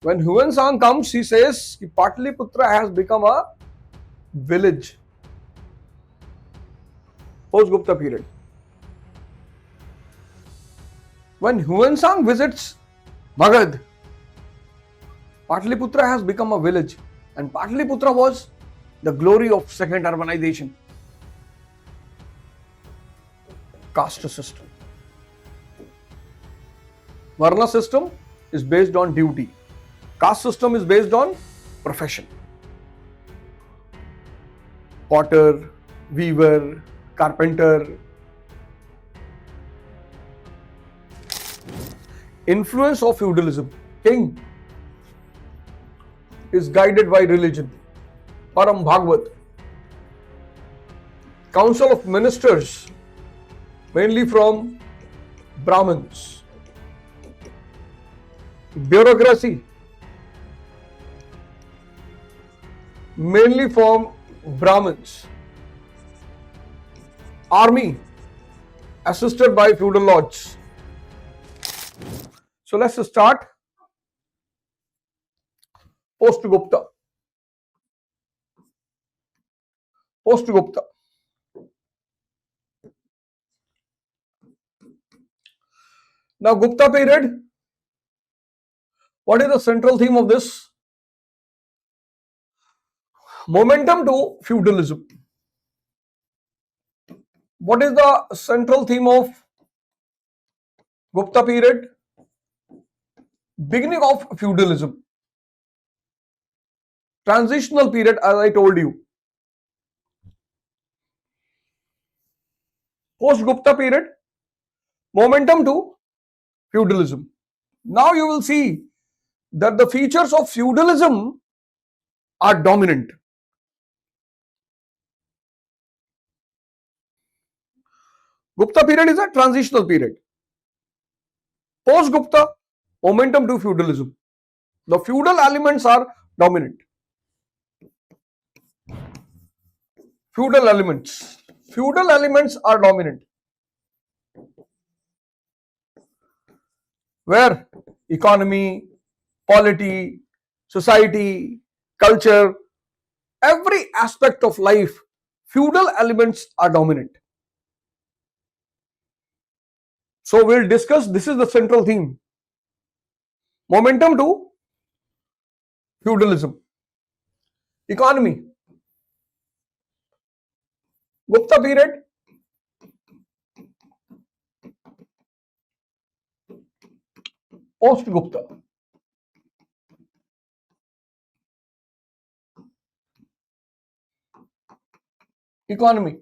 When Huan Sang comes, he says Pataliputra has become a village. Post-Gupta period. When Huan Sang visits Magadh, Pataliputra has become a village, and Pataliputra was the glory of second urbanization. Caste system. Varna system is based on duty. Caste system is based on profession. Potter, weaver, carpenter. Influence of feudalism. King is guided by religion. Param Bhagavad. Council of ministers, mainly from Brahmins. Bureaucracy, mainly from Brahmins. Army, assisted by feudal lords. So let's start. Post-Gupta. Post-Gupta. Now Gupta period. What is the central theme of this? Momentum to feudalism. What is the central theme of Gupta period? Beginning of feudalism. Transitional period, as I told you. Post-Gupta period, momentum to feudalism. Now you will see that the features of feudalism are dominant. Gupta period is a transitional period. Post-Gupta, momentum to feudalism. The feudal elements are dominant. Feudal elements. Feudal elements are dominant. Where economy, polity, society, culture, every aspect of life, feudal elements are dominant. So we'll discuss, this is the central theme. Momentum to feudalism. Economy. Gupta period. Post-Gupta. Economy.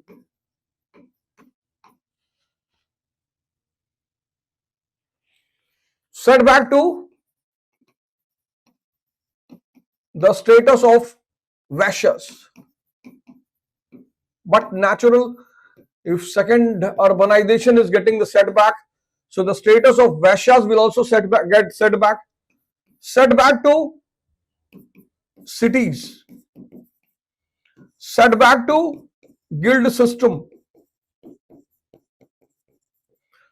Set back to the status of Vaishyas. But natural, if second urbanization is getting the setback, so the status of Vaishyas will also get set back. Set back to cities. Set back to guild system.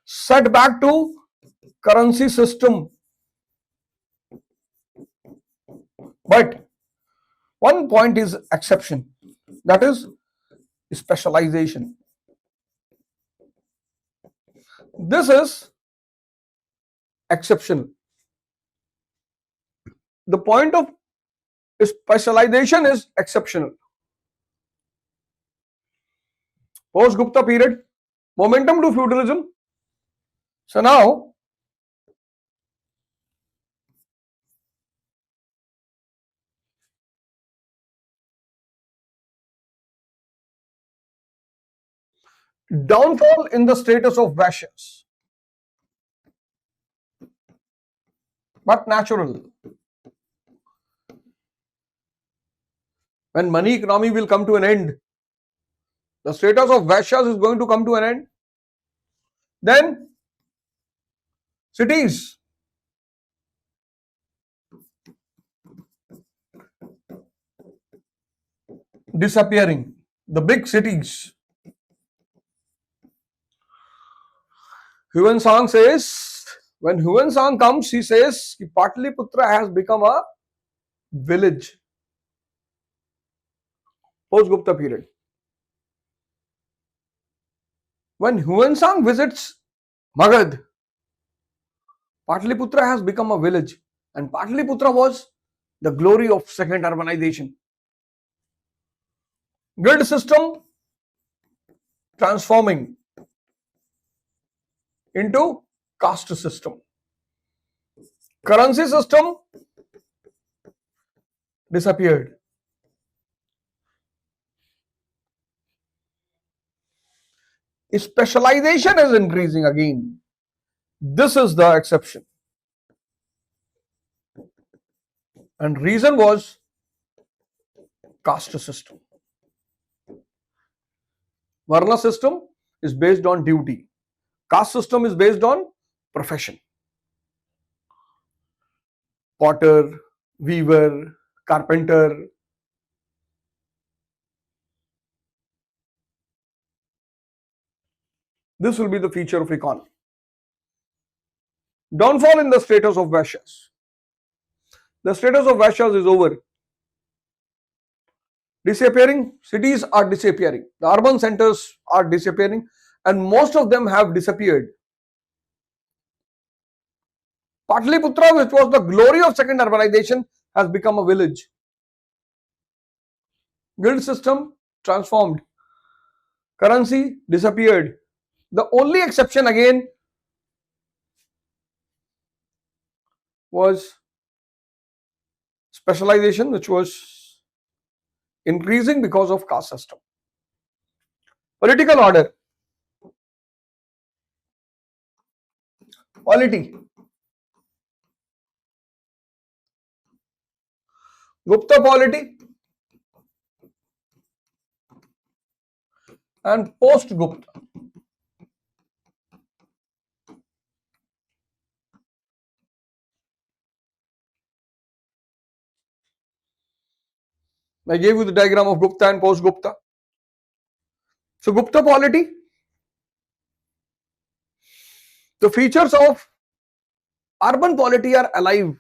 Set back to currency system. But one point is exception, that is specialization. This is exceptional. The point of specialization is exceptional. Post-Gupta period, momentum to feudalism. So now, downfall in the status of Vaishyas, but natural. When money economy will come to an end, the status of Vaishyas is going to come to an end. Then cities. Disappearing. The big cities. Huan Sang says When Huan Sang comes, he says Pataliputra has become a village. Post-Gupta period. When Huan Sang visits Magad, Pataliputra has become a village, and Pataliputra was the glory of second urbanization. Grid system transforming into caste system. Currency system disappeared. Specialization is increasing again. This is the exception. And reason was caste system. Varna system is based on duty. Caste system is based on profession. Potter, weaver, carpenter. This will be the feature of econ. Downfall in the status of Vaishyas. The status of Vaishyas is over. Disappearing, cities are disappearing. The urban centers are disappearing, and most of them have disappeared. Pataliputra, which was the glory of second urbanization, has become a village. Guild system transformed. Currency disappeared. The only exception again was specialization, which was increasing because of caste system. Political order. Polity. Gupta polity and post-Gupta. I gave you the diagram of Gupta and post-Gupta. So Gupta polity, the features of urban polity are alive,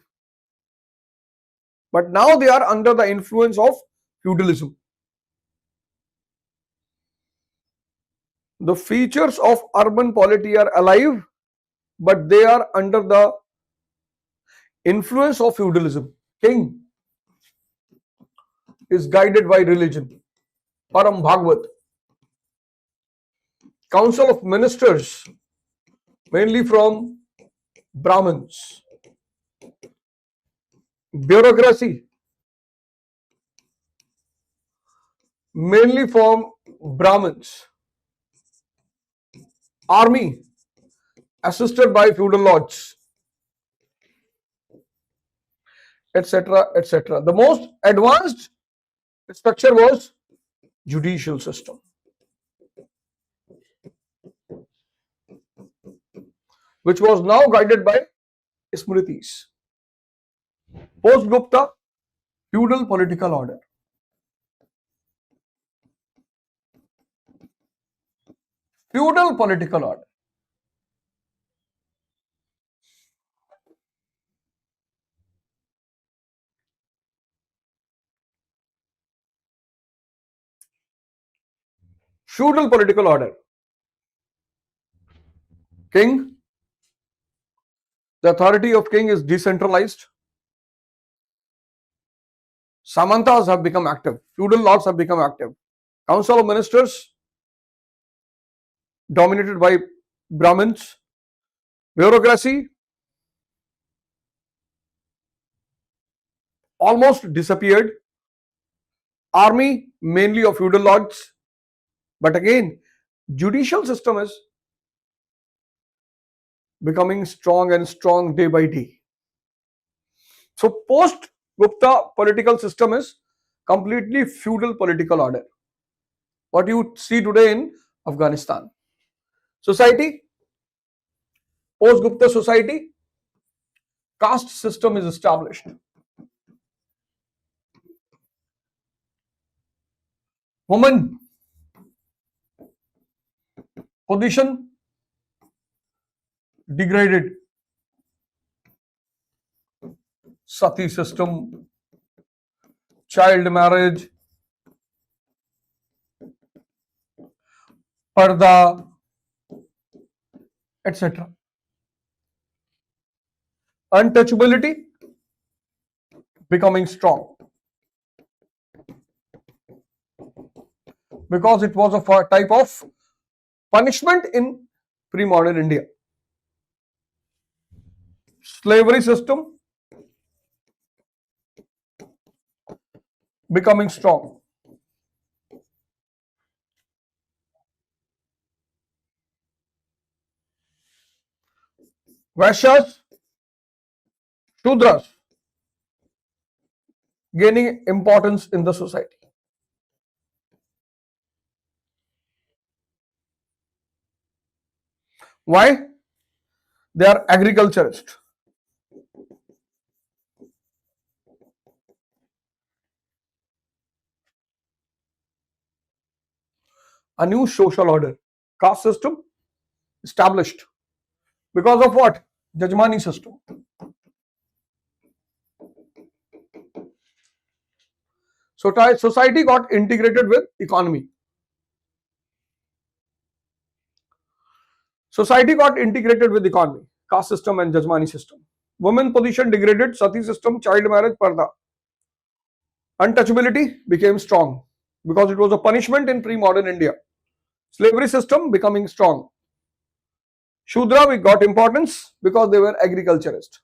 but now they are under the influence of feudalism. The features of urban polity are alive, but they are under the influence of feudalism. King is guided by religion. Param Bhagavad. Council of ministers, mainly from Brahmins. Bureaucracy, mainly from Brahmins. Army, assisted by feudal lords, etc., etc. The most advanced structure was judicial system, which was now guided by Smritis. Post-Gupta, feudal political order. Feudal political order. Feudal political order. King. The authority of king is decentralized. Samantas have become active. Feudal lords have become active. Council of ministers dominated by Brahmins. Bureaucracy almost disappeared. Army mainly of feudal lords. But again, judicial system is becoming strong and strong day by day. So post-Gupta political system is completely feudal political order. What you see today in Afghanistan. Society, post-Gupta society, caste system is established. Woman position degraded. sati system, child marriage, parda, etc. Untouchability becoming strong because it was a type of punishment in pre-modern India. Slavery system becoming strong. Vaishyas, Shudras gaining importance in the society. Why? They are agriculturists. A new social order, caste system established. Because of what? Jajmani system. So society got integrated with economy. Society got integrated with economy, caste system and Jajmani system. Women position degraded, sati system, child marriage, parda. Untouchability became strong because it was a punishment in pre-modern India. Slavery system becoming strong. Shudra we got importance because they were agriculturists.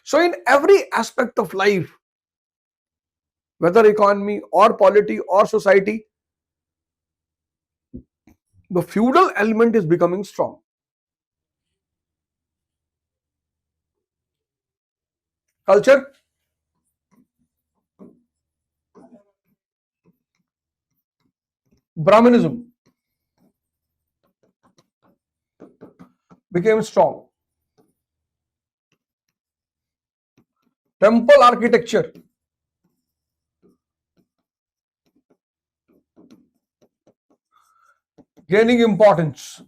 So in every aspect of life, whether economy or polity or society, the feudal element is becoming strong. Culture, Brahmanism became strong. Temple architecture gaining importance.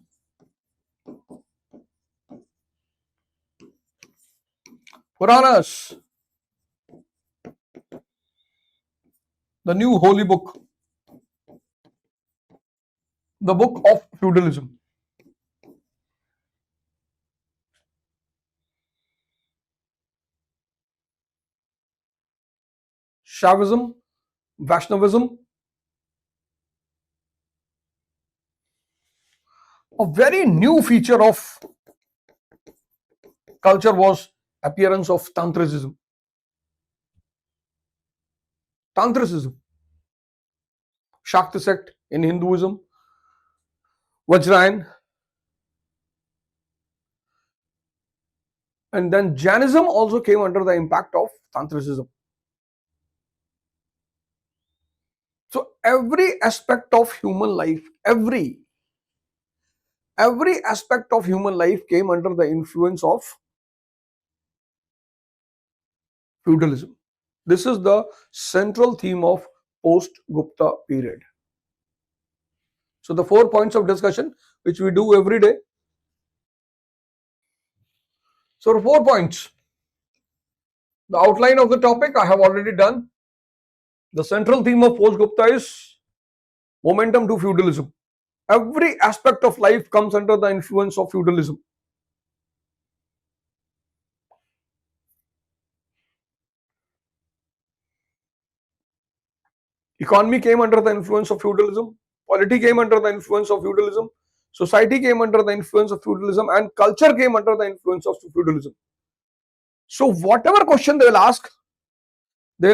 Puranas, the new holy book, the book of feudalism. Shaivism, Vaishnavism, a very new feature of culture was appearance of Tantricism. Tantricism, Shakti sect in Hinduism, Vajrayan, and then Jainism also came under the impact of Tantricism. So every aspect of human life, every aspect of human life came under the influence of feudalism. This is the central theme of post-Gupta period. So the 4 points of discussion which we do every day. So the 4 points. The outline of the topic I have already done. The central theme of post-Gupta is momentum to feudalism. Every aspect of life comes under the influence of feudalism. Economy came under the influence of feudalism. Polity came under the influence of feudalism. Society came under the influence of feudalism, and culture came under the influence of feudalism. So whatever question they will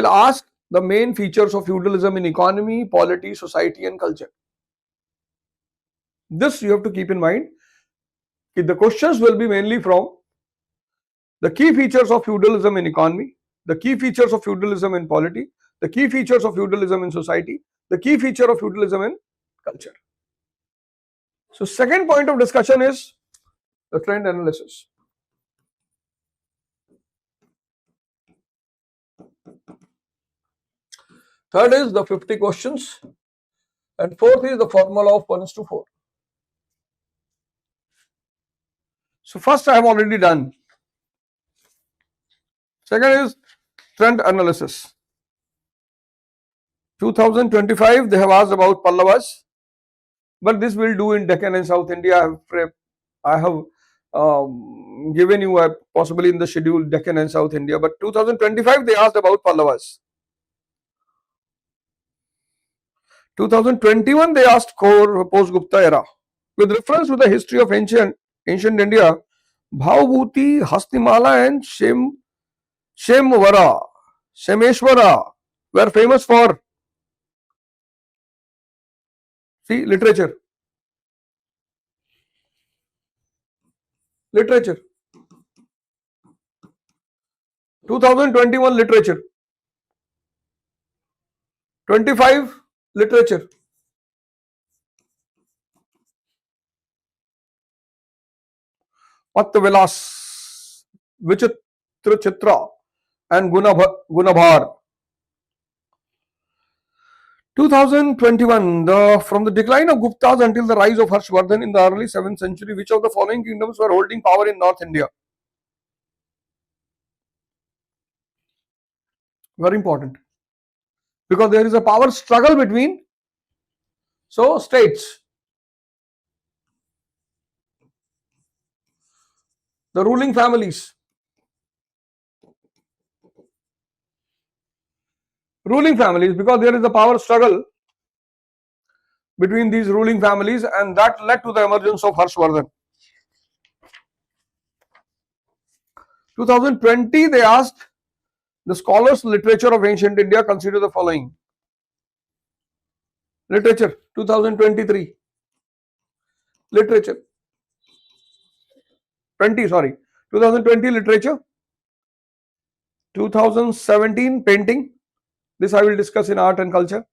ask the main features of feudalism in economy, polity, society and culture. This you have to keep in mind. The questions will be mainly from the key features of feudalism in economy, the key features of feudalism in polity, the key features of feudalism in society, the key feature of feudalism in culture. So second point of discussion is the trend analysis. Third is the 50 questions, and fourth is the formula of 1:4. So first I have already done. Second is trend analysis. 2025 they have asked about Pallavas, but this will do in Deccan and South India. I have given you a possibly in the schedule Deccan and South India, but 2025 they asked about Pallavas. 2021 they asked core post Gupta era. With reference to the history of ancient India, Bhavabhuti, Hastimala and Shemeshwara were famous for, see, literature. Literature. 2021 literature. 25 literature. Patvilas, Vichitra Chitra and Gunabhar. 2021, from the decline of Guptas until the rise of Harshvardhan in the early 7th century, which of the following kingdoms were holding power in North India? Very important. Because there is a power struggle between states. The ruling families. Ruling families, because there is a power struggle between these ruling families, and that led to the emergence of Harshvardhan. 2020, they asked the scholars literature of ancient India, consider the following. Literature, 2023. Literature. 2020 literature. 2017 painting. This I will discuss in art and culture.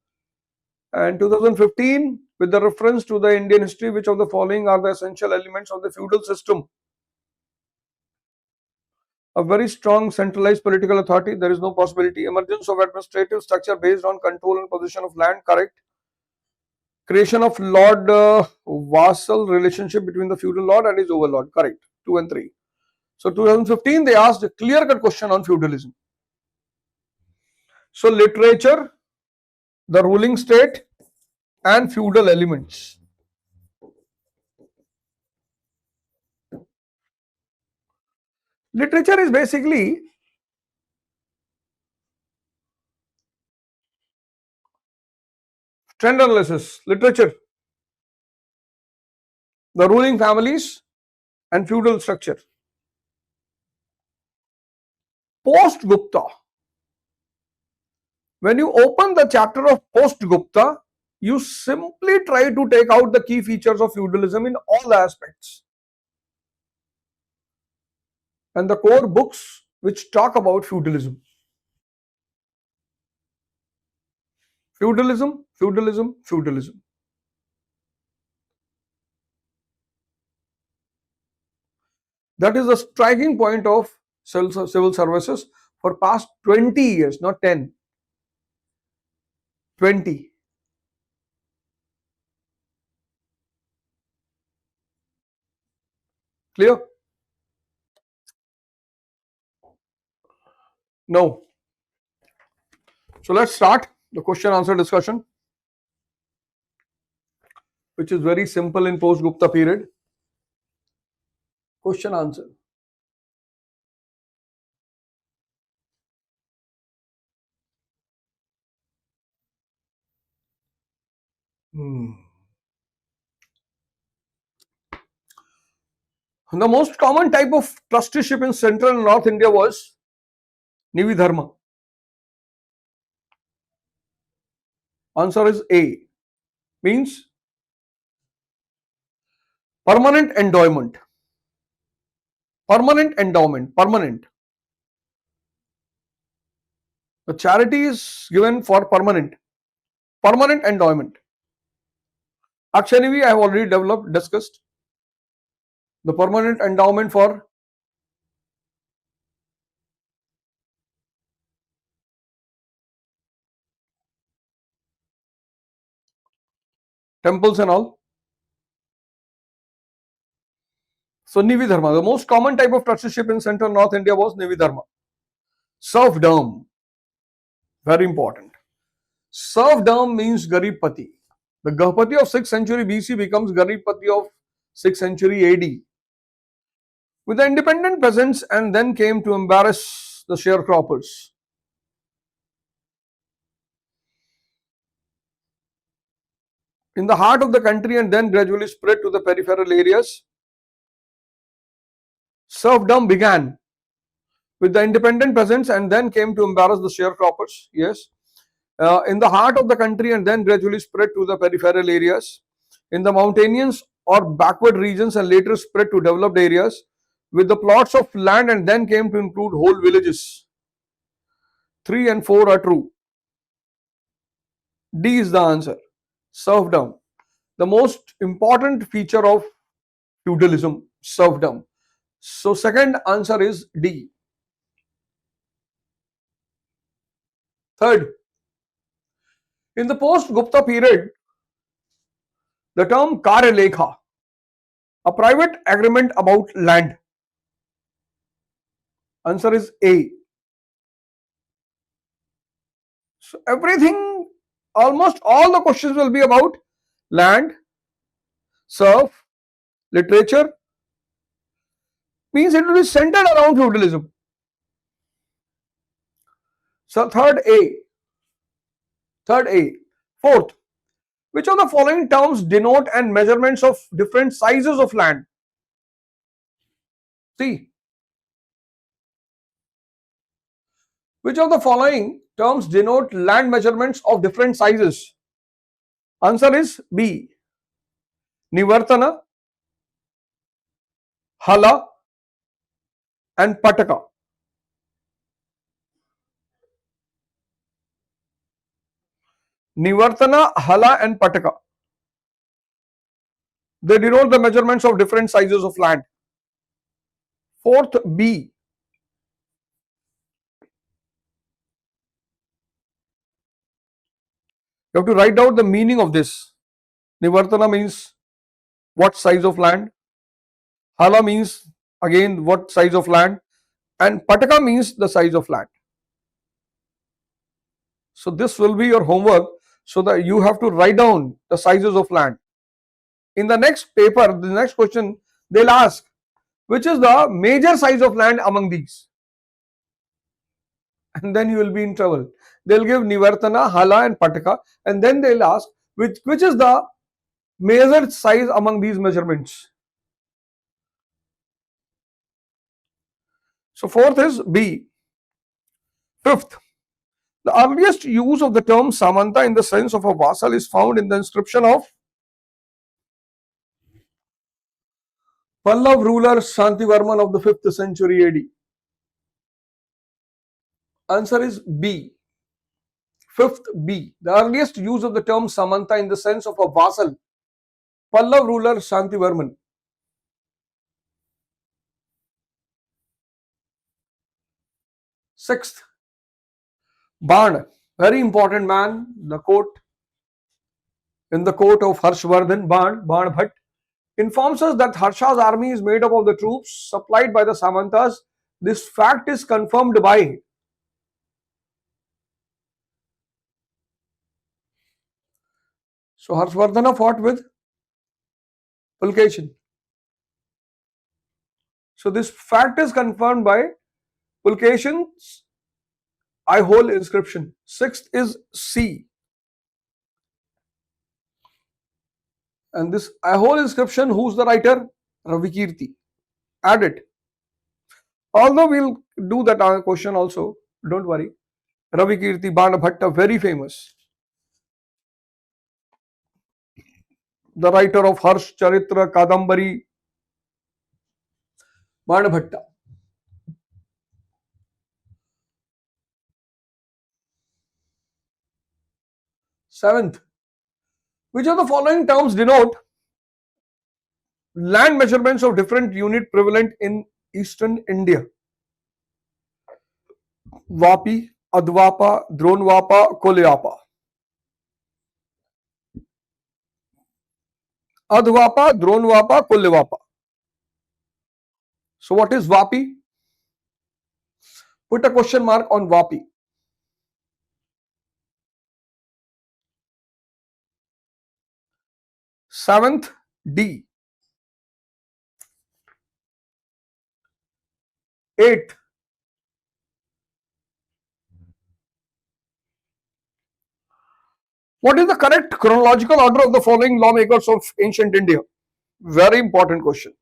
And 2015, with the reference to the Indian history, which of the following are the essential elements of the feudal system? A very strong centralized political authority, there is no possibility. Emergence of administrative structure based on control and possession of land, correct. Creation of lord vassal relationship between the feudal lord and his overlord, correct. 2 and 3. So 2015 they asked a clear cut question on feudalism. So literature, the ruling state and feudal elements. Literature is basically trend analysis, literature, the ruling families and feudal structure. Post Gupta, when you open the chapter of post Gupta, you simply try to take out the key features of feudalism in all aspects and the core books which talk about feudalism. Feudalism, feudalism, feudalism. That is the striking point of civil services for past 20 years, not 10, 20. Clear? No. So let's start the question answer discussion, which is very simple in post Gupta period. Question answer. The most common type of trusteeship in central and north India was Nividharma. Answer is A. Means permanent endowment. Permanent endowment. Permanent. The charity is given for permanent. Permanent endowment. Akshanivi I have already discussed. The permanent endowment for temples and all. So Nividharma, the most common type of trusteeship in central North India was Nividharma. Serfdom, very important. Serfdom means Garibpati. The Gahpati of 6th century BC becomes Garibpati of 6th century AD. With the independent peasants and then came to embarrass the sharecroppers. In the heart of the country and then gradually spread to the peripheral areas, serfdom began with the independent peasants and then came to embarrass the sharecroppers. Yes. In the heart of the country and then gradually spread to the peripheral areas, in the mountainous or backward regions and later spread to developed areas with the plots of land and then came to include whole villages. 3 and 4 are true. D is the answer. Serfdom. The most important feature of feudalism, serfdom. So second answer is D. Third, in the post-Gupta period, the term Karyalekha, a private agreement about land. Answer is A. So everything, almost all the questions will be about land, serf, literature, means it will be centered around feudalism. So third A. Fourth, which of the following terms denote and measurements of different sizes of land? C. Which of the following terms denote land measurements of different sizes? Answer is B. Nivartana, Hala and Pataka. Nivartana, Hala and Pataka. They denote the measurements of different sizes of land. Fourth B. You have to write out the meaning of this. Nivartana means what size of land. Hala means again what size of land. And Pataka means the size of land. So this will be your homework, so that you have to write down the sizes of land. In the next paper, the next question, they'll ask, which is the major size of land among these? And then you will be in trouble. They'll give Nivartana, Hala and Pataka, and then they'll ask, which is the major size among these measurements? So fourth is B. Fifth, the earliest use of the term Samanta in the sense of a vassal is found in the inscription of Pallav ruler Shantivarman of the 5th century AD. Answer is B. Fifth B. The earliest use of the term Samanta in the sense of a vassal, Pallav ruler Shantivarman. Sixth, Ban, very important man, the court, in the court of Harshvardhan, Ban Bhatt, informs us that Harsha's army is made up of the troops supplied by the Samantas. This fact is confirmed by So Harshvardhana fought with Pulkeshin. So this fact is confirmed by Pulkeshin's Aihole inscription. Sixth is C. And this Aihole inscription, who's the writer? Ravikirti. Add it. Although we'll do that question also, don't worry. Ravikirti Bana Bhatta, very famous. The writer of Harsh Charitra Kadambari, Bana Bhatta. Seventh, which of the following terms denote land measurements of different unit prevalent in eastern India? Vapi, Advapa, Dronvapa, Kolyapa. Advapa, Dronvapa, Kolyapa. So what is Vapi? Put a question mark on Vapi. Seventh, D. Eighth, what is the correct chronological order of the following lawmakers of ancient India? Very important question.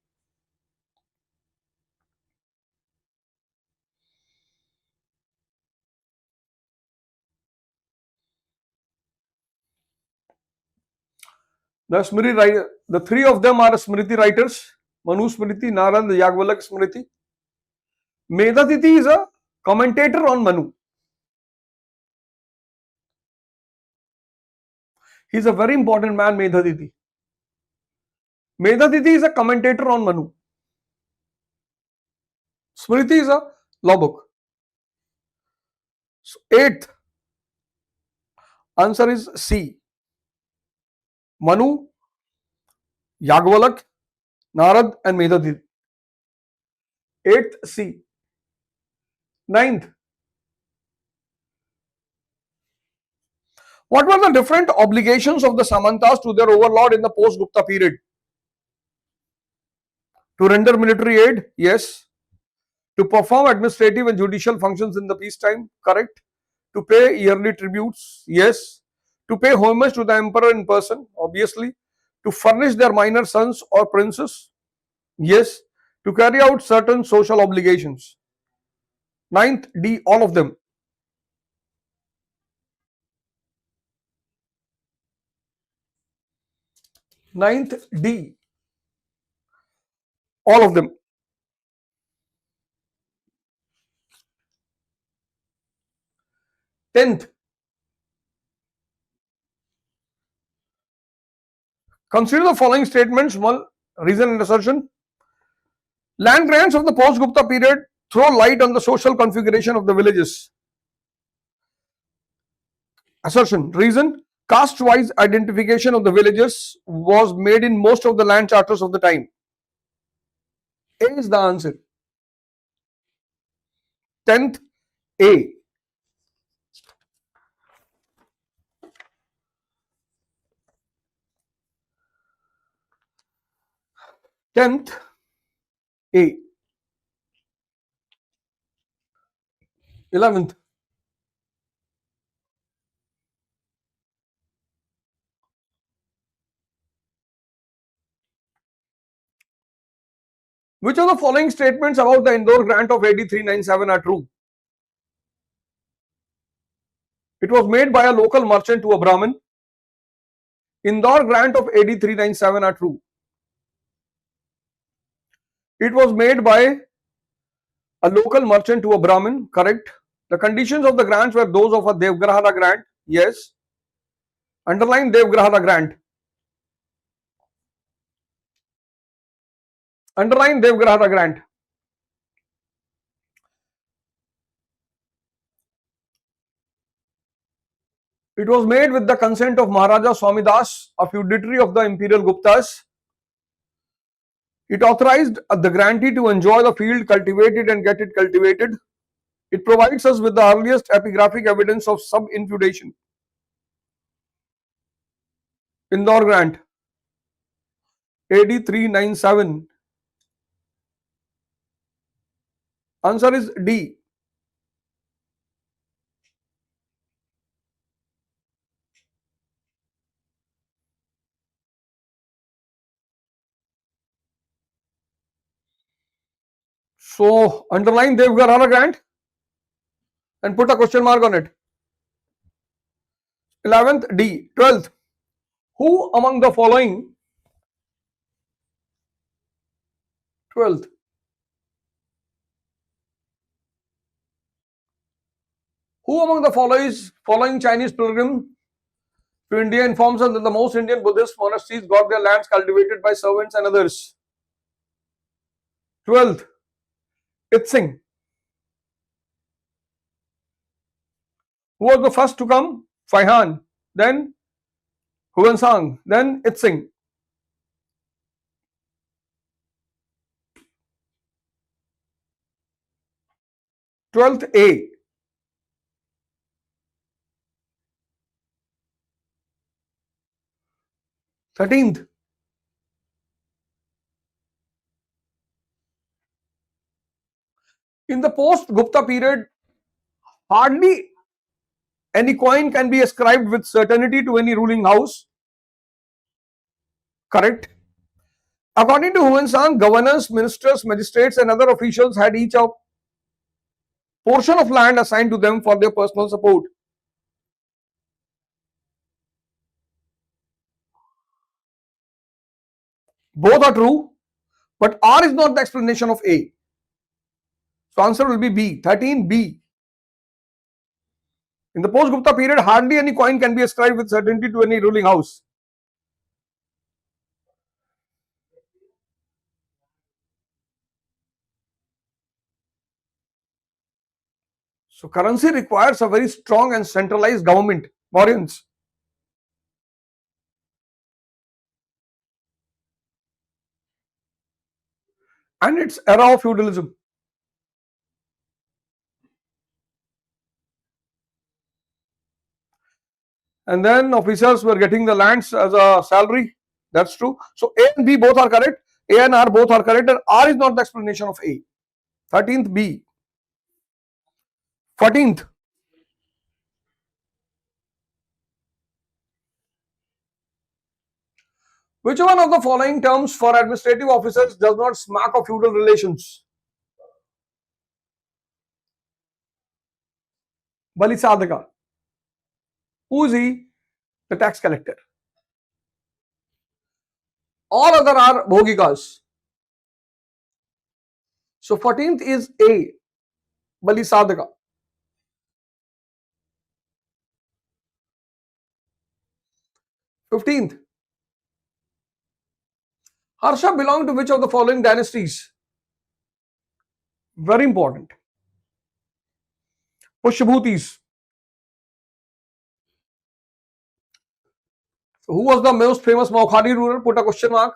The three of them are Smriti writers: Manu Smriti, Narad, Yagvalak Smriti. Medhatithi is a commentator on Manu. He is a very important man, Medhatithi. Medhatithi is a commentator on Manu. Smriti is a law book. So, eighth answer is C. Manu, Yagvalak, Narad and Medhatithi. Eighth, C. Ninth, what were the different obligations of the Samantas to their overlord in the post-Gupta period? To render military aid? Yes. To perform administrative and judicial functions in the peacetime? Correct. To pay yearly tributes? Yes. To pay homage to the emperor in person? Obviously. To furnish their minor sons or princes? Yes. To carry out certain social obligations? Ninth, D, all of them. Ninth, D, all of them. Tenth, consider the following statements. One, reason and assertion. Land grants of the post-Gupta period throw light on the social configuration of the villages. Assertion. Reason. Caste-wise identification of the villages was made in most of the land charters of the time. A is the answer. 10th, A. 10th, A. 11th, which of the following statements about the Indore grant of AD 397 are true? It was made by a local merchant to a Brahmin. Indore grant of AD 397 are true. It was made by a local merchant to a Brahmin. Correct. The conditions of the grants were those of a Devgrahara grant. Yes. Underline Devgrahara grant. Underline Devgrahara grant. It was made with the consent of Maharaja Swamidas, a feudatory of the imperial Guptas. It authorized the grantee to enjoy the field, cultivate it and get it cultivated. It provides us with the earliest epigraphic evidence of sub-infeudation. Indore grant, AD 397. Answer is D. So underline Devgarhara grant and put a question mark on it. 11th, D. 12th, who among the following 12th, who among the following Chinese pilgrim to India informs us that the most Indian Buddhist monasteries got their lands cultivated by servants and others? 12th, Itsing. Who was the first to come? Faihan, then Huansang, then Itsing. 12th A. 13th. In the post-Gupta period, hardly any coin can be ascribed with certainty to any ruling house. Correct. According to Huan governors, ministers, magistrates, and other officials had each a portion of land assigned to them for their personal support. Both are true, but R is not the explanation of A. So answer will be B, 13B. In the post-Gupta period, hardly any coin can be ascribed with certainty to any ruling house. So currency requires a very strong and centralized government, Mauryans. And its era of feudalism. And then officers were getting the lands as a salary. That's true. So A and B both are correct. A and R both are correct, and R is not the explanation of A. 13th B. 14th. Which one of the following terms for administrative officers does not smack of feudal relations? Balisadaka. Who is he? The tax collector. All other are bhogikas. So 14th is A. Balisadaka. 15th. Harsha belonged to which of the following dynasties? Very important. Pushyabhutis. So who was the most famous Maukhari ruler? Put a question mark.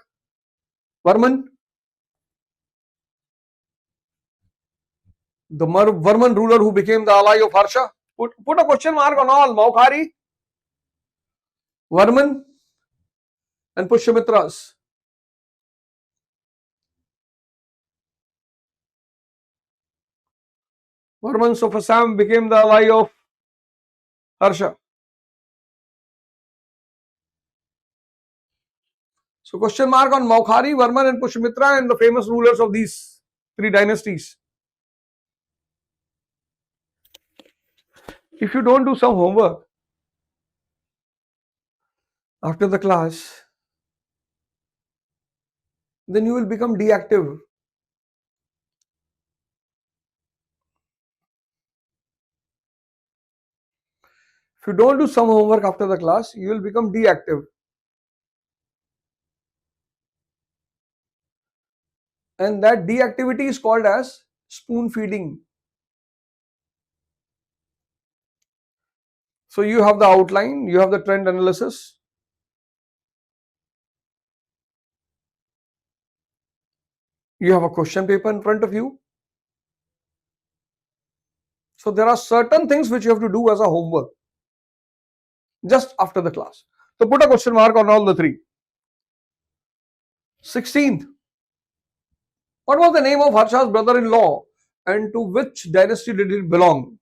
Varman. The Varman ruler who became the ally of Harsha. Put a question mark on all. Maukhari, Varman, and Pushyamitras. Varman of Assam became the ally of Harsha. So question mark on Maukhari, Varman, and Pushyamitra and the famous rulers of these three dynasties. If you don't do some homework after the class, then you will become deactive. If you don't do some homework after the class, you will become deactive. And that deactivity is called as spoon feeding. So you have the outline, you have the trend analysis. You have a question paper in front of you. So there are certain things which you have to do as a homework just after the class. So put a question mark on all the three. 16th. What was the name of Harsha's brother-in-law and to which dynasty did he belong?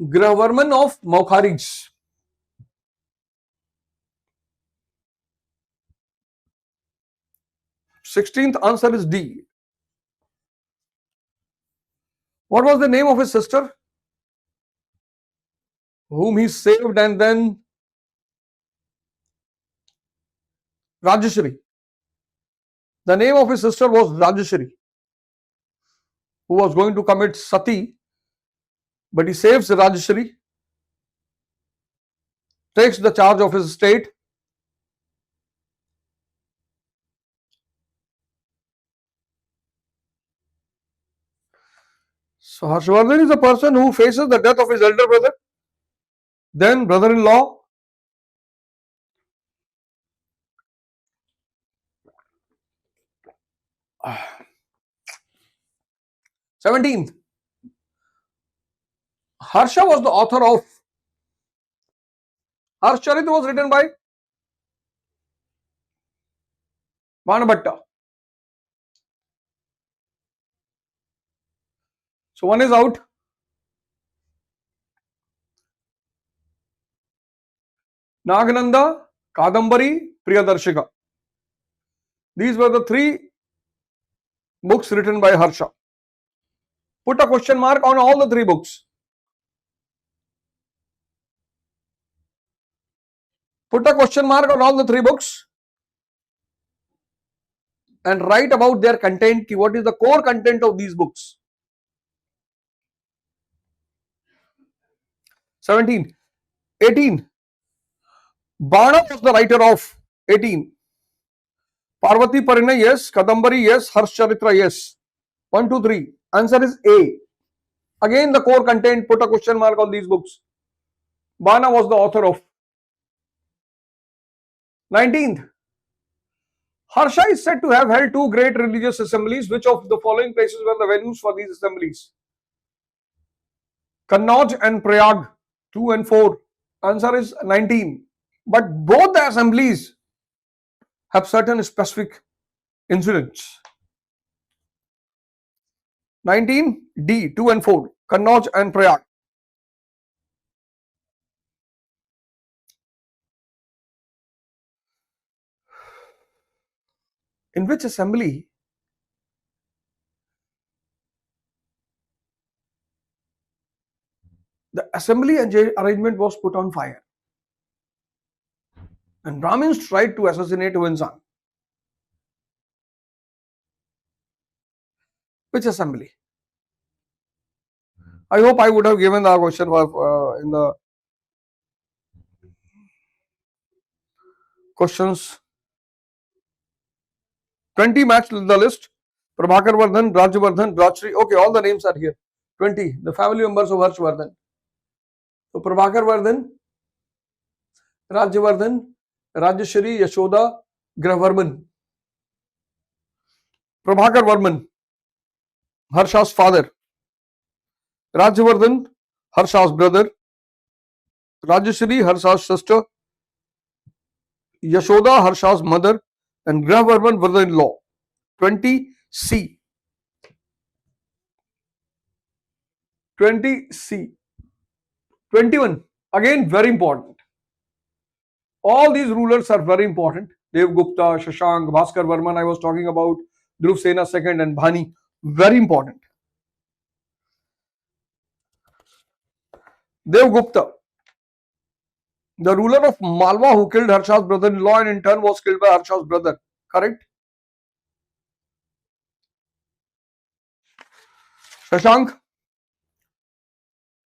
Gravarman of Maukharis. 16th answer is D. What was the name of his sister whom he saved and then Rajeshri? The name of his sister was Rajeshri, who was going to commit sati, but he saves Rajeshri, takes the charge of his estate, So Harshvardhan is a person who faces the death of his elder brother, then brother-in-law. 17th, Harsha was the author of Harshcharit was written by Banabhatta. So one is out. Nagananda, Kadambari, Priyadarshika. These were the three books written by Harsha. Put a question mark on all the three books. Put a question mark on all the three books and write about their content. What is the core content of these books? 17. 18. Bana was the writer of 18. Parvati Parinay, yes. Kadambari, yes. Harshcharitra, yes. 1, 2, 3. Answer is A. Again, the core content, put a question mark on these books. Bana was the author of. 19th. Harsha is said to have held two great religious assemblies. Which of the following places were the venues for these assemblies? Kannauj and Prayag, 2 and 4. Answer is 19. But both the assemblies have certain specific incidents. 19, D, 2 and 4. Kannauj and Prayag. In which assembly the assembly arrangement was put on fire and Brahmins tried to assassinate Huinsan? Which assembly? I hope I would have given the question in the questions. 20 matched the list. Prabhakar Vardhan, Rajyavardhan, Rajshri. Okay, all the names are here. 20, the family members of Harshvardhan. So Prabhakar Vardhan, Rajyavardhan, Rajshri, Yashoda, Gravarman. Prabhakar Varman, Harsha's father. Rajyavardhan, Harsha's brother. Rajshri, Harsha's sister. Yashoda, Harsha's mother. And Gravarman, brother-in-law. 20, C. 20, C. 21, again very important. All these rulers are very important. Dev Gupta, Shashank, Bhaskar Varman, I was talking about, Dhruv Sena II and Bhani, very important. Dev Gupta, the ruler of Malwa who killed Harsha's brother-in-law and in turn was killed by Harsha's brother, correct? Shashank,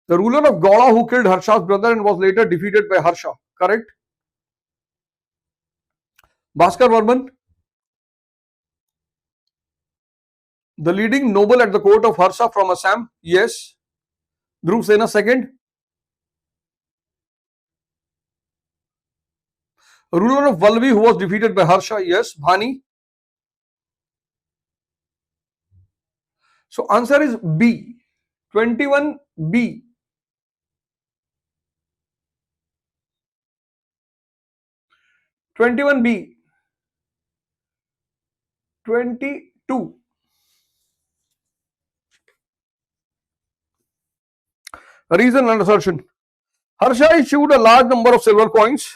the ruler of Gauda who killed Harsha's brother and was later defeated by Harsha, correct? Bhaskar Varman, the leading noble at the court of Harsha from Assam, yes. Dhruv Sena II, ruler of Valvi who was defeated by Harsha, yes. Bhani. So answer is B. 21B. 21B. 22. Reason and assertion. Harsha issued a large number of silver coins.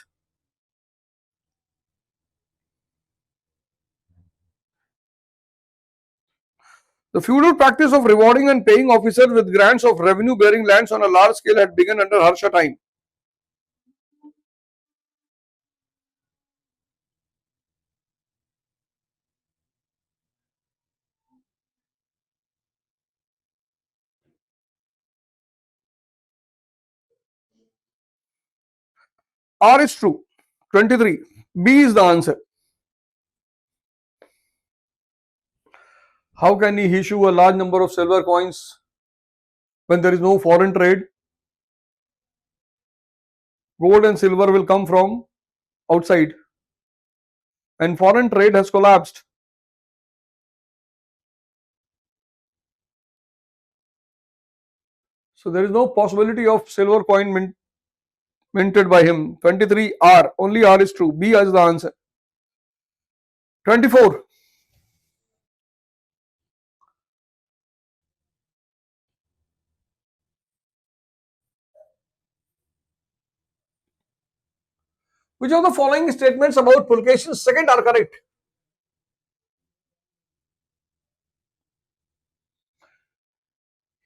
The feudal practice of rewarding and paying officers with grants of revenue bearing lands on a large scale had begun under Harsha time. R is true. 23. B is the answer. How can he issue a large number of silver coins? When there is no foreign trade, gold and silver will come from outside, and foreign trade has collapsed. So there is no possibility of silver coin minted by him. 23 R, only R is true. B is the answer. 24. Which of the following statements about Pulkesh's second are correct?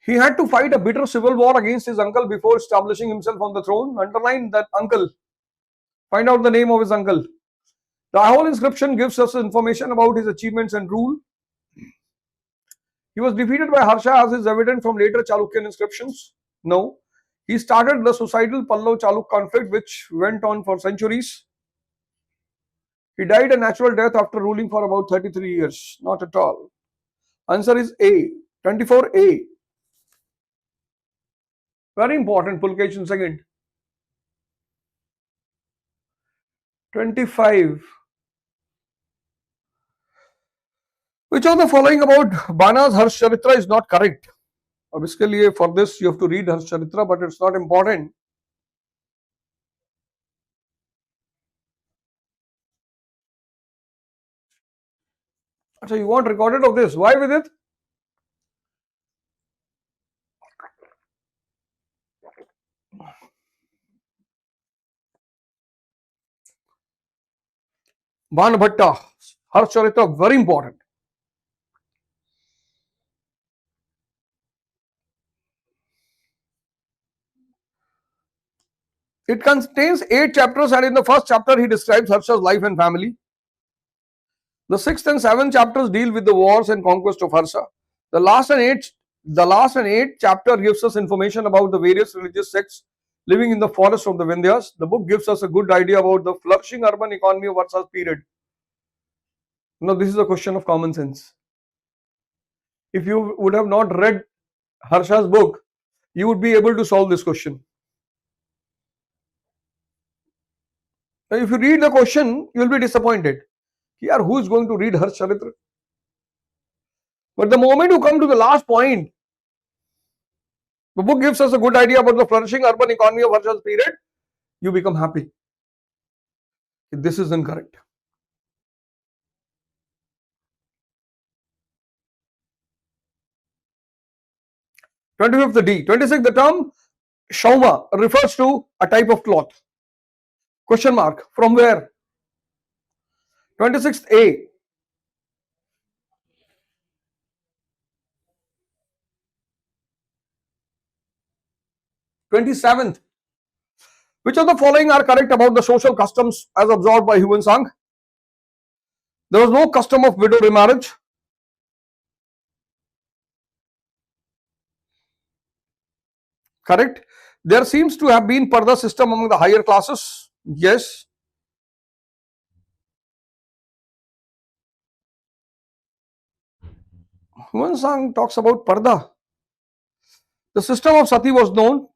He had to fight a bitter civil war against his uncle before establishing himself on the throne. Underline that uncle. Find out the name of his uncle. The whole inscription gives us information about his achievements and rule. He was defeated by Harsha, as is evident from later Chalukyan inscriptions. No. He started the suicidal Pallav-Chaluk conflict, which went on for centuries. He died a natural death after ruling for about 33 years. Not at all. Answer is A. 24A. Very important, Pulkesh in second. 25. Which of the following about Bana's Harsh Charitra is not correct? Basically, for this you have to read Harsh Charitra, but it's not important. So you want recorded of this? Why with it? Ban Bhatta, Harsh Charitra, very important. It contains 8 chapters, and in the first chapter he describes Harsha's life and family. The 6th and 7th chapters deal with the wars and conquest of Harsha. The last and 8th chapter gives us information about the various religious sects living in the forest of the Vindhyas. The book gives us a good idea about the flourishing urban economy of Harsha's period. Now, this is a question of common sense. If you would have not read Harsha's book, you would be able to solve this question. If you read the question, you will be disappointed. Here, who is going to read Harsh Charitra? But the moment you come to the last point, the book gives us a good idea about the flourishing urban economy of Harsha's period, you become happy. This is incorrect. (25th D). 26th, the term Shauma refers to a type of cloth. Question mark. From where? 26th A. 27th. Which of the following are correct about the social customs as observed by Huan Sang? There was no custom of widow remarriage. Correct. There seems to have been parda system among the higher classes. Yes. Huan Sang talks about parda. The system of sati was known,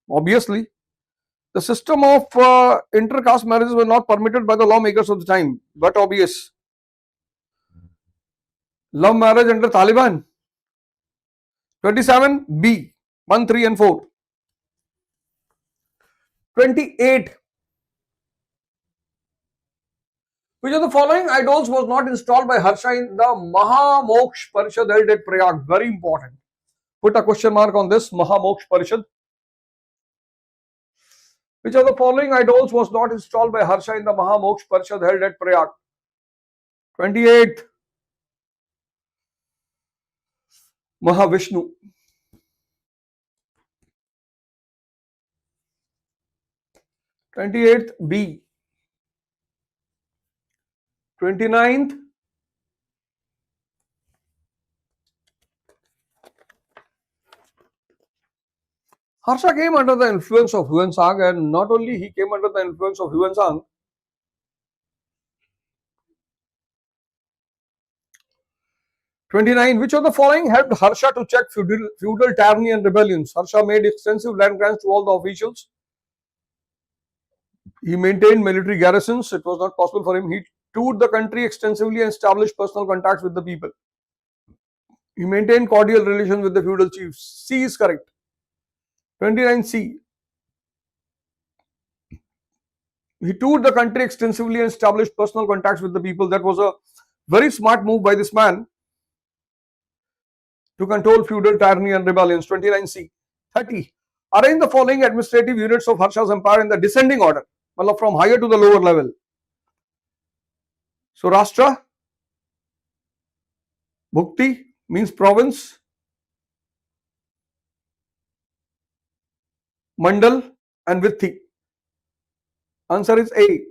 obviously. The system of intercaste marriages was not permitted by the lawmakers of the time, but obvious. Love marriage under Taliban. 27 B. 1, 3 and 4. 28. Which of the following idols was not installed by Harsha in the Mahamoksh Parishad held at Prayag? Very important. Put a question mark on this, Mahamoksh Parishad. Which of the following idols was not installed by Harsha in the Mahamoksh Parishad held at Prayag? 28. Mahavishnu. 28th B. 29th. Harsha came under the influence of Huan Sang, and not only he came under the influence of Huan Sang, 29. Which of the following helped Harsha to check feudal tyranny and rebellions? Harsha made extensive land grants to all the officials. He maintained military garrisons. It was not possible for him. He toured the country extensively and established personal contacts with the people. He maintained cordial relations with the feudal chiefs. C is correct. 29C. He toured the country extensively and established personal contacts with the people. That was a very smart move by this man to control feudal tyranny and rebellions. 29C. 30. Arrange the following administrative units of Harsha's empire in the descending order, from higher to the lower level. So Rashtra, Bhukti means province, Mandal and Vithi. Answer is A.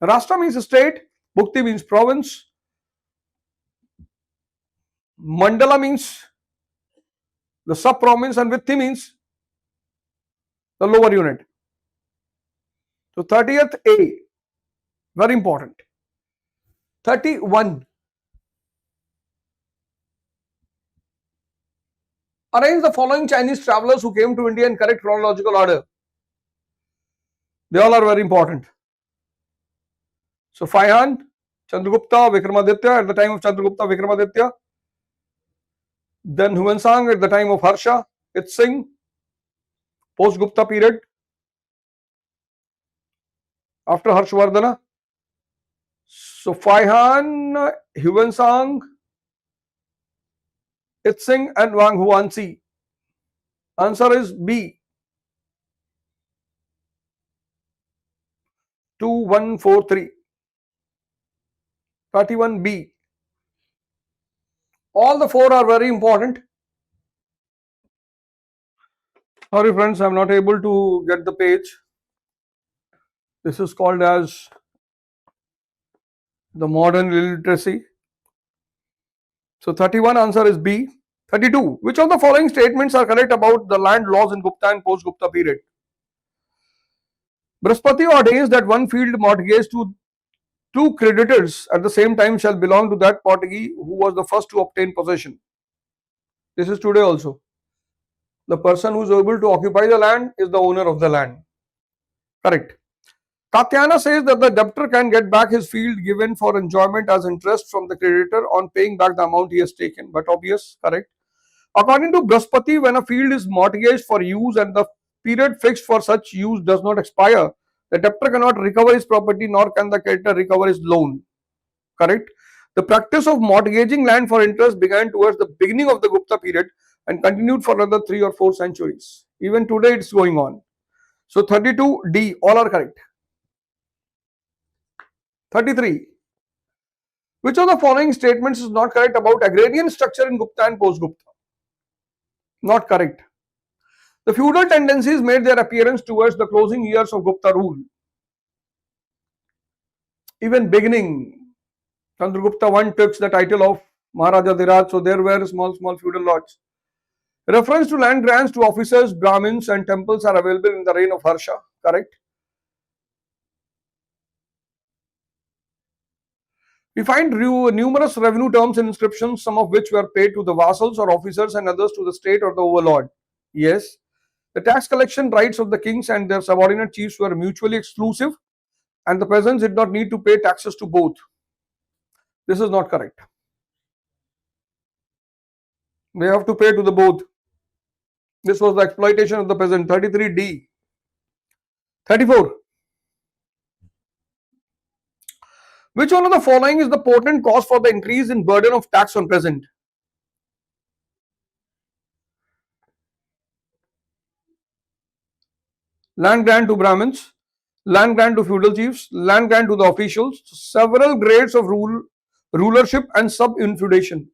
Rashtra means state, Bhukti means province, Mandala means the sub-province and Vithi means the lower unit. So 30th A, very important. 31. Arrange the following Chinese travelers who came to India in correct chronological order. They all are very important. So Faihan, Chandragupta, Vikramaditya at the time of Chandragupta, Vikramaditya. Then Huansang at the time of Harsha, Itsing, post-Gupta period. After Harshvardhana. So Faihan, Huansang, Itsing and Wang Huanzi. Answer is B. 2143. 31B. All the four are very important. Sorry friends, I am not able to get the page. This is called as the modern illiteracy. So 31 answer is B. 32. Which of the following statements are correct about the land laws in Gupta and post-Gupta period? Brihaspati ordains that one field mortgage to two creditors at the same time shall belong to that mortgagee who was the first to obtain possession. This is today also. The person who is able to occupy the land is the owner of the land. Correct. Katyana says that the debtor can get back his field given for enjoyment as interest from the creditor on paying back the amount he has taken. But obvious, correct. According to Brihaspati, when a field is mortgaged for use and the period fixed for such use does not expire, the debtor cannot recover his property nor can the creditor recover his loan. Correct. The practice of mortgaging land for interest began towards the beginning of the Gupta period and continued for another 3 or 4 centuries. Even today it's going on. So 32D, all are correct. 33. Which of the following statements is not correct about agrarian structure in Gupta and post-Gupta? Not correct. The feudal tendencies made their appearance towards the closing years of Gupta rule. Even beginning, Chandragupta I took the title of Maharaja Dhiraj, so there were small feudal lords. Reference to land grants to officers, Brahmins and temples are available in the reign of Harsha, correct? We find numerous revenue terms and inscriptions, some of which were paid to the vassals or officers and others to the state or the overlord. Yes. The tax collection rights of the kings and their subordinate chiefs were mutually exclusive and the peasants did not need to pay taxes to both. This is not correct. They have to pay to the both. This was the exploitation of the peasant. 33D. 34. Which one of the following is the potent cause for the increase in burden of tax on peasant? Land grant to Brahmins, land grant to feudal chiefs, land grant to the officials, several grades of rulership and sub-infeudation.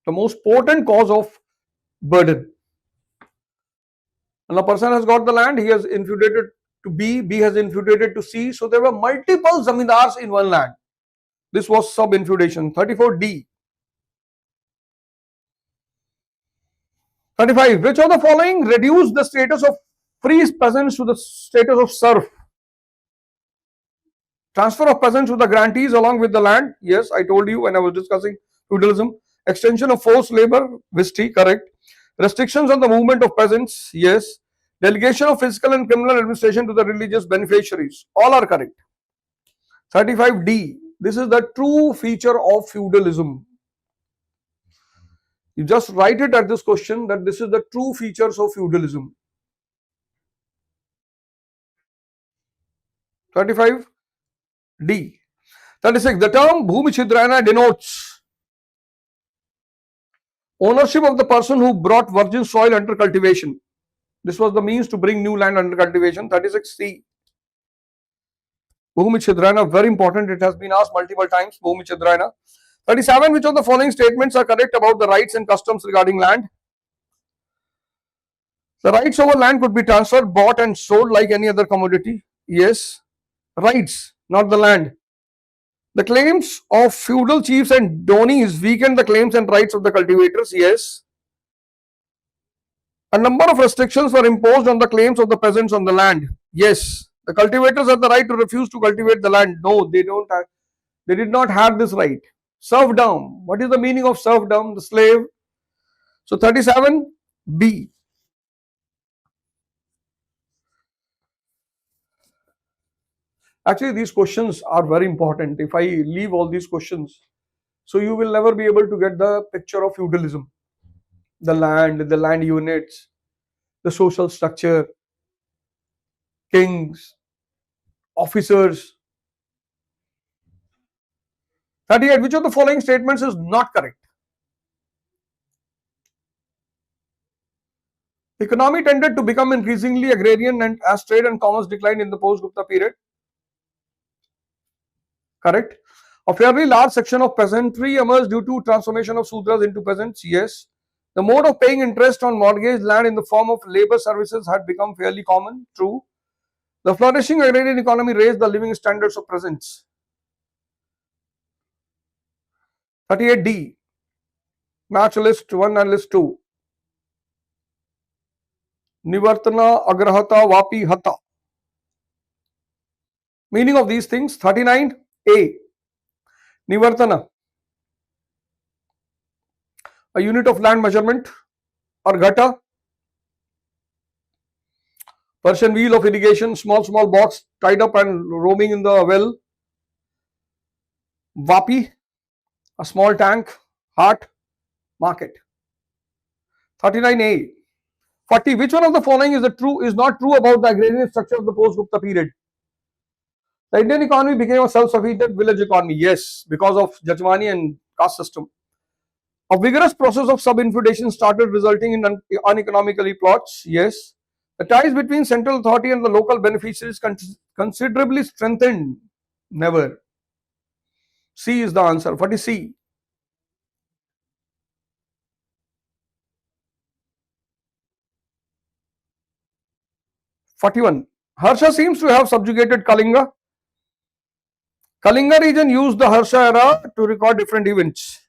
The most potent cause of burden. And a person has got the land, he has infeudated to B, B has infeudated to C. So there were multiple zamindars in one land. This was sub-infeudation. 34D. 35. Which of the following reduced the status of free peasants to the status of serf? Transfer of peasants to the grantees along with the land. Yes, I told you when I was discussing feudalism. Extension of forced labor, Vistry, correct. Restrictions on the movement of peasants, yes. Delegation of fiscal and criminal administration to the religious beneficiaries, all are correct. 35D, this is the true feature of feudalism. You just write it at this question that this is the true features of feudalism. 35D. 36. The term Bhumi Chidrayana denotes ownership of the person who brought virgin soil under cultivation. This was the means to bring new land under cultivation. 36C. Bhumi Chidrayana, very important. It has been asked multiple times. Bhumi Chidrayana. 37. Which of the following statements are correct about the rights and customs regarding land? The rights over land could be transferred, bought and sold like any other commodity. Yes. Rights, not the land. The claims of feudal chiefs and donies weakened the claims and rights of the cultivators. Yes. A number of restrictions were imposed on the claims of the peasants on the land. Yes. The cultivators had the right to refuse to cultivate the land. No, they don't have, they did not have this right. Serfdom. What is the meaning of serfdom? The slave. So 37B. Actually, these questions are very important. If I leave all these questions, so you will never be able to get the picture of feudalism. The land units, the social structure, kings, officers. 38. Which of the following statements is not correct? Economy tended to become increasingly agrarian and as trade and commerce declined in the post-Gupta period. Correct. A fairly large section of peasantry emerged due to transformation of Sudras into peasants. Yes. The mode of paying interest on mortgaged land in the form of labor services had become fairly common. True. The flourishing agrarian economy raised the living standards of peasants. 38D. Match list 1 and list 2. Nivartana, Agrahata, Vapi, Hata. Meaning of these things. 39A. Nivartana. A unit of land measurement, or Ghata. Persian wheel of irrigation, small box tied up and roaming in the well. Vapi, a small tank. Hart, market. 39A. 40. Which one of the following is not true about the agrarian structure of the post-Gupta period? The Indian economy became a self-sufficient village economy. Yes, because of Jajmani and caste system. A vigorous process of sub-infeudation started, resulting in uneconomically plots. Yes. The ties between central authority and the local beneficiaries considerably strengthened. Never. C is the answer. 40C. 41. Harsha seems to have subjugated Kalinga. Kalinga region used the Harsha era to record different events.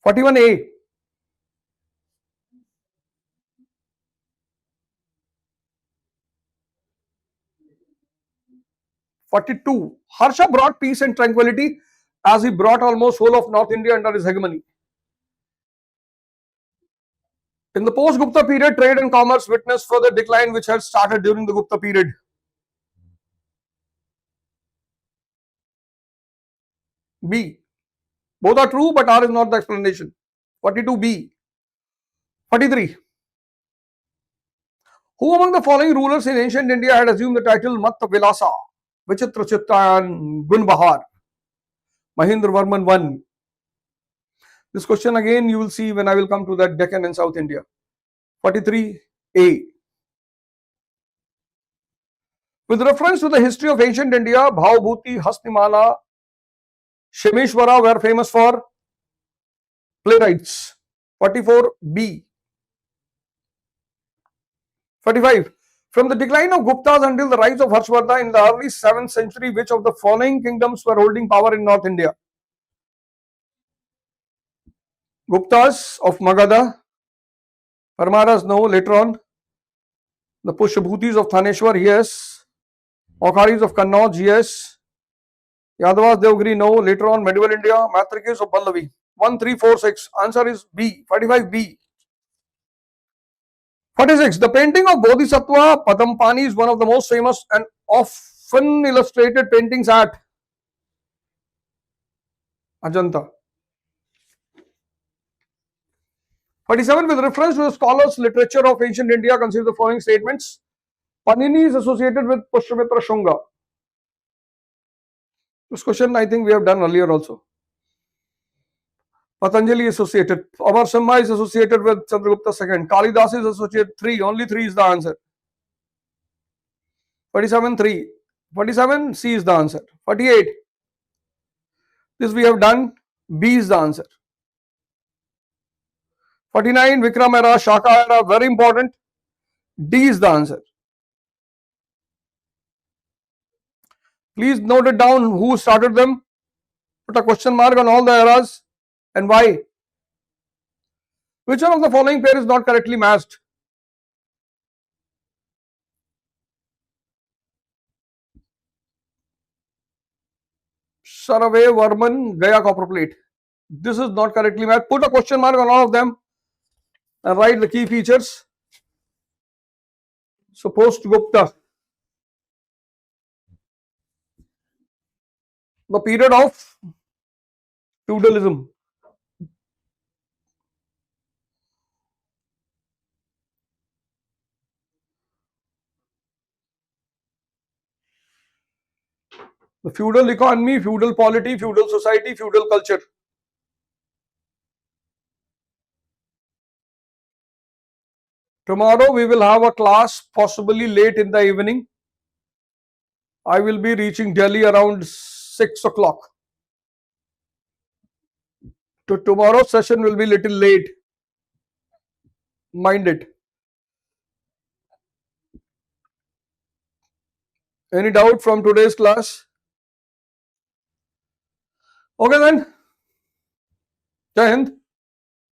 41A. 42. Harsha brought peace and tranquility as he brought almost whole of North India under his hegemony. In the post-Gupta period, trade and commerce witnessed further decline which had started during the Gupta period. B. Both are true, but R is not the explanation. 42B. 43. Who among the following rulers in ancient India had assumed the title Matta Vilasa, Vichitra Chitta and Gunbahar? Mahindra Varman I. This question again you will see when I will come to that Deccan and South India. 43A. With reference to the history of ancient India, Bhavbhuti, Hastimala, Shemeshwara were famous for playwrights. 44B. 45. From the decline of Guptas until the rise of Harshvardhana in the early 7th century, which of the following kingdoms were holding power in North India? Guptas of Magadha, Parmaras, no, later on. The Pushabhutis of Thaneshwar, yes. Okharis of Kannauj, yes. Yadavas, Devgiri, no. Later on, medieval India, Matrikis or Pallavi. 1, 3, 4, 6. Answer is B. 45B. 46. The painting of Bodhisattva Padampani is one of the most famous and often illustrated paintings at Ajanta. 47. With reference to the scholars' literature of ancient India, consider the following statements. Panini is associated with Pushpamitra Shunga. This question I think we have done earlier also. Patanjali is associated. Amar Simha is associated with Chandragupta II. Kalidas is associated 3. Only 3 is the answer. 47 3. 47 C is the answer. 48. This we have done. B is the answer. 49 Vikram era, Shaka era, very important. D is the answer. Please note it down who started them. Put a question mark on all the eras and why. Which one of the following pair is not correctly matched? Saravay, Varman, Gaya copper plate. This is not correctly matched. Put a question mark on all of them and write the key features. So post Gupta, the period of feudalism. The feudal economy, feudal polity, feudal society, feudal culture. Tomorrow we will have a class possibly late in the evening. I will be reaching Delhi around 6 o'clock. So tomorrow's session will be little late. Mind it. Any doubt from today's class? Okay then. Jai Hind.